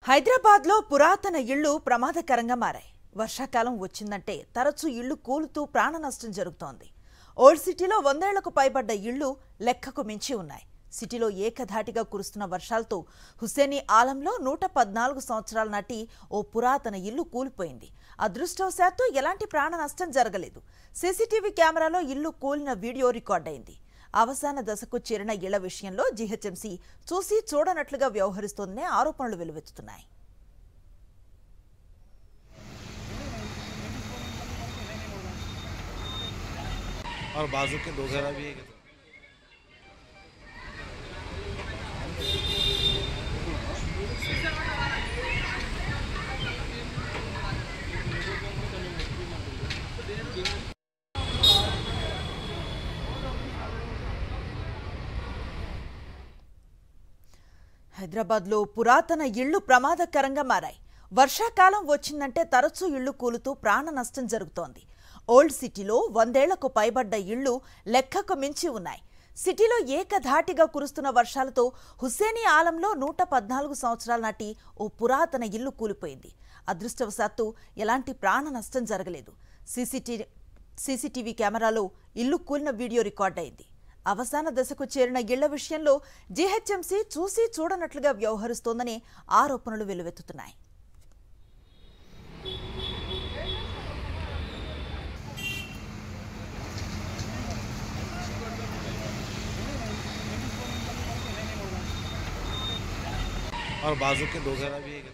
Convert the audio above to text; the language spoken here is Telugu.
హైదరాబాద్లో పురాతన ఇళ్లు ప్రమాదకరంగా మారాయి. వర్షాకాలం వచ్చిందంటే తరచూ ఇళ్లు కూలుతూ ప్రాణ నష్టం జరుగుతోంది. ఓల్డ్ సిటీలో 100 ఏళ్లకు పైబడ్డ ఇళ్లు లెక్కకు మించి ఉన్నాయి. సిటీలో ఏకధాటిగా కురుస్తున్న వర్షాలతో హుస్సేనీ ఆలంలో 114 సంవత్సరాల నాటి ఓ పురాతన ఇల్లు కూలిపోయింది. అదృష్టవశాత్తు ఎలాంటి ప్రాణ నష్టం జరగలేదు. సీసీటీవీ కెమెరాలో ఇల్లు కూలిన వీడియో రికార్డైంది. అవసాన దశకు చేరిన ఇళ్ల విషయంలో జీహెచ్ఎంసీ చూసి చూడనట్లుగా వ్యవహరిస్తోందనే ఆరోపణలు వెలువెత్తుతున్నాయి. और बाजू के 2 घेरा भी है। హైదరాబాద్లో పురాతన ఇళ్లు ప్రమాదకరంగా మారాయి. వర్షాకాలం వచ్చిందంటే తరచూ ఇళ్లు కూలుతూ ప్రాణ నష్టం జరుగుతోంది. ఓల్డ్ సిటీలో 100 ఏళ్లకు పైబడ్డ ఇళ్లు లెక్కకు మించి ఉన్నాయి. సిటీలో ఏకధాటిగా కురుస్తున్న వర్షాలతో హుస్సేనీ ఆలంలో 114 సంవత్సరాల నాటి ఓ పురాతన ఇల్లు కూలిపోయింది. అదృష్టవశాత్తు ఎలాంటి ప్రాణ నష్టం జరగలేదు. సీసీటీవీ కెమెరాలో ఇల్లు కూలిన వీడియో రికార్డైంది. అవసాన దశకు చేరిన ఇళ్ల విషయంలో జీహెచ్ఎంసీ చూసి చూడనట్లుగా వ్యవహరిస్తోందని ఆరోపణలు వెలువెత్తుతున్నాయి. और बाजू के 2 घेरा भी है।